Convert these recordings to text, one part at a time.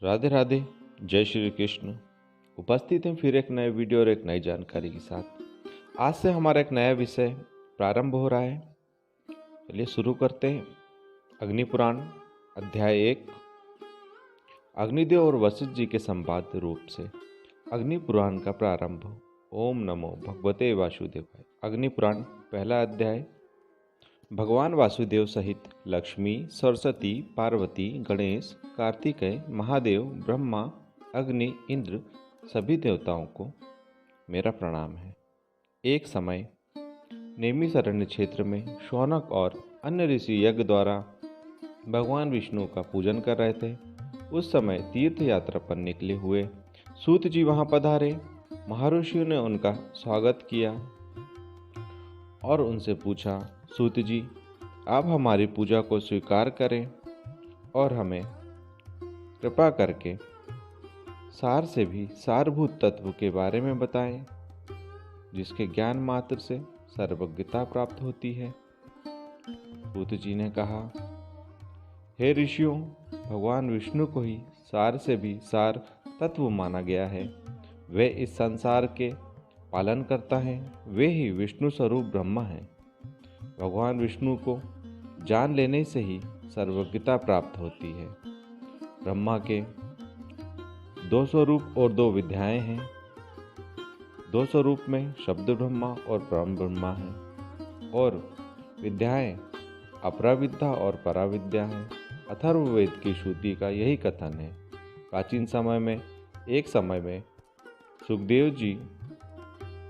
राधे राधे। जय श्री कृष्ण। उपस्थित हैं फिर एक नए वीडियो और एक नई जानकारी के साथ। आज से हमारा एक नया विषय प्रारंभ हो रहा है। चलिए शुरू करते हैं। अग्नि पुराण अध्याय 1, अग्निदेव और वशिष्ठ जी के संवाद रूप से अग्नि पुराण का प्रारंभ। ओम नमो भगवते वासुदेवाय। अग्नि पुराण पहला अध्याय। भगवान वासुदेव सहित लक्ष्मी, सरस्वती, पार्वती, गणेश, कार्तिकेय, महादेव, ब्रह्मा, अग्नि, इंद्र सभी देवताओं को मेरा प्रणाम है। एक समय नेमिषारण्य क्षेत्र में शौनक और अन्य ऋषि यज्ञ द्वारा भगवान विष्णु का पूजन कर रहे थे। उस समय तीर्थ यात्रा पर निकले हुए सूत जी वहां पधारे। महर्षियों ने उनका स्वागत किया और उनसे पूछा, सूत जी, आप हमारी पूजा को स्वीकार करें और हमें कृपा करके सार से भी सारभूत तत्व के बारे में बताएं, जिसके ज्ञान मात्र से सर्वज्ञता प्राप्त होती है। सूत जी ने कहा, हे ऋषियों, भगवान विष्णु को ही सार से भी सार तत्व माना गया है। वे इस संसार के पालन करता है। वे ही विष्णु स्वरूप ब्रह्मा हैं। भगवान विष्णु को जान लेने से ही सर्वज्ञता प्राप्त होती है। ब्रह्मा के 2 स्वरूप और 2 विद्याएं हैं। 2 स्वरूप में शब्द ब्रह्मा और परम ब्रह्मा हैं, और विद्याएं अपराविद्या और पराविद्या हैं। अथर्ववेद की श्रुति का यही कथन है। प्राचीन समय में एक समय में सुखदेव जी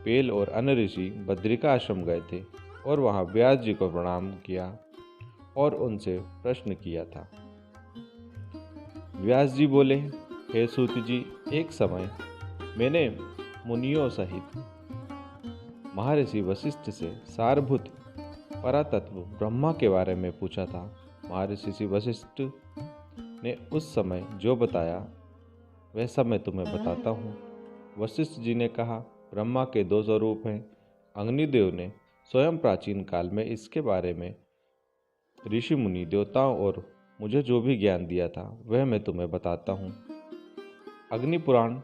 पेल और अन्य ऋषि बद्रिका आश्रम गए थे और वहां व्यास जी को प्रणाम किया और उनसे प्रश्न किया था। व्यास जी बोले, हे सूत जी, एक समय मैंने मुनियों सहित महर्षि वशिष्ठ से सारभूत परातत्व ब्रह्मा के बारे में पूछा था। महर्षि वशिष्ठ ने उस समय जो बताया वह सब मैं तुम्हें बताता हूँ। वशिष्ठ जी ने कहा, ब्रह्मा के 2 स्वरूप हैं। अग्निदेव ने स्वयं प्राचीन काल में इसके बारे में ऋषि मुनि देवताओं और मुझे जो भी ज्ञान दिया था वह मैं तुम्हें बताता हूँ। अग्नि पुराण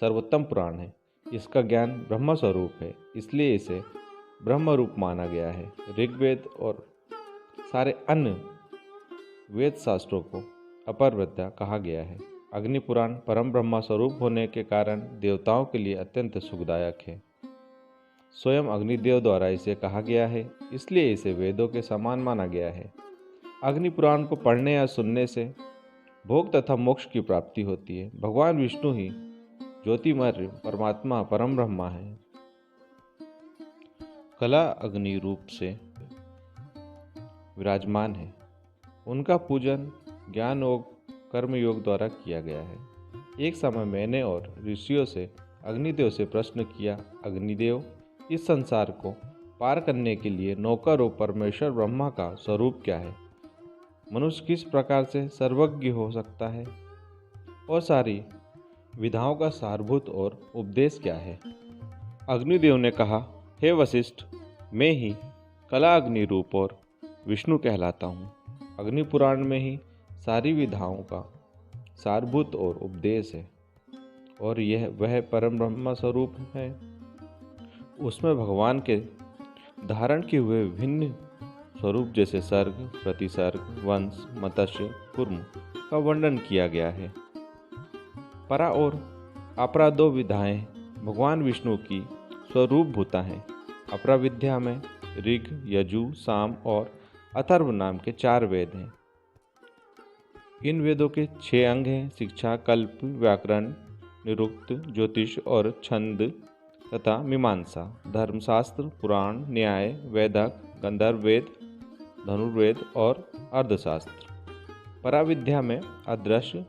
सर्वोत्तम पुराण है। इसका ज्ञान ब्रह्म स्वरूप है, इसलिए इसे ब्रह्म रूप माना गया है। ऋग्वेद और सारे अन्य वेद शास्त्रों को अपर विद्या कहा गया है। अग्नि पुराण परम ब्रह्मा स्वरूप होने के कारण देवताओं के लिए अत्यंत सुखदायक है। स्वयं अग्निदेव द्वारा इसे कहा गया है, इसलिए इसे वेदों के समान माना गया है। अग्नि पुराण को पढ़ने या सुनने से भोग तथा मोक्ष की प्राप्ति होती है। भगवान विष्णु ही ज्योतिमय परमात्मा परम ब्रह्मा है। कला अग्नि रूप से विराजमान है। उनका पूजन ज्ञान योग कर्म योग द्वारा किया गया है। एक समय मैंने और ऋषियों से अग्निदेव से प्रश्न किया, अग्निदेव, इस संसार को पार करने के लिए नौका रूप परमेश्वर ब्रह्मा का स्वरूप क्या है? मनुष्य किस प्रकार से सर्वज्ञ हो सकता है? और सारी विधाओं का सारभूत और उपदेश क्या है? अग्निदेव ने कहा, हे वशिष्ठ, मैं ही कला अग्नि रूप और विष्णु कहलाता हूँ। अग्नि पुराण में ही सारी विधाओं का सारभूत और उपदेश है, और यह वह परम ब्रह्म स्वरूप है। उसमें भगवान के धारण किए हुए विभिन्न स्वरूप जैसे सर्ग, प्रतिसर्ग, वंश, मत्स्य, कूर्म का वर्णन किया गया है। परा और अपरा 2 विधाएं भगवान विष्णु की स्वरूप भूता हैं। अपरा विद्या में ऋग, यजु, साम और अथर्व नाम के 4 वेद हैं। इन वेदों के 6 अंग हैं: शिक्षा, कल्प, व्याकरण, निरुक्त, ज्योतिष और छंद तथा मीमांसा, धर्मशास्त्र, पुराण, न्याय, वैदक, गंधर्व वेद, धनुर्वेद और अर्थशास्त्र। पराविद्या में अदृश्य,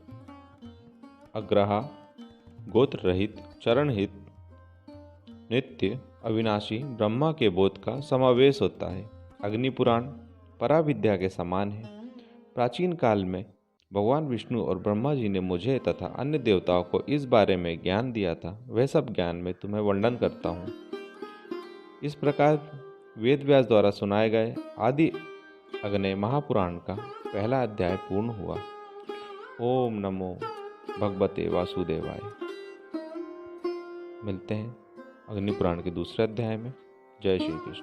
अग्रहा, गोत्र रहित, चरणहित, नित्य, अविनाशी ब्रह्मा के बोध का समावेश होता है। अग्नि पुराण पराविद्या के समान है। प्राचीन काल में भगवान विष्णु और ब्रह्मा जी ने मुझे तथा अन्य देवताओं को इस बारे में ज्ञान दिया था। वह सब ज्ञान मैं तुम्हें वर्णन करता हूँ। इस प्रकार वेद व्यास द्वारा सुनाए गए आदि अग्नि महापुराण का पहला अध्याय पूर्ण हुआ। ओम नमो भगवते वासुदेवाय। मिलते हैं अग्नि पुराण के दूसरे अध्याय में। जय श्री कृष्ण।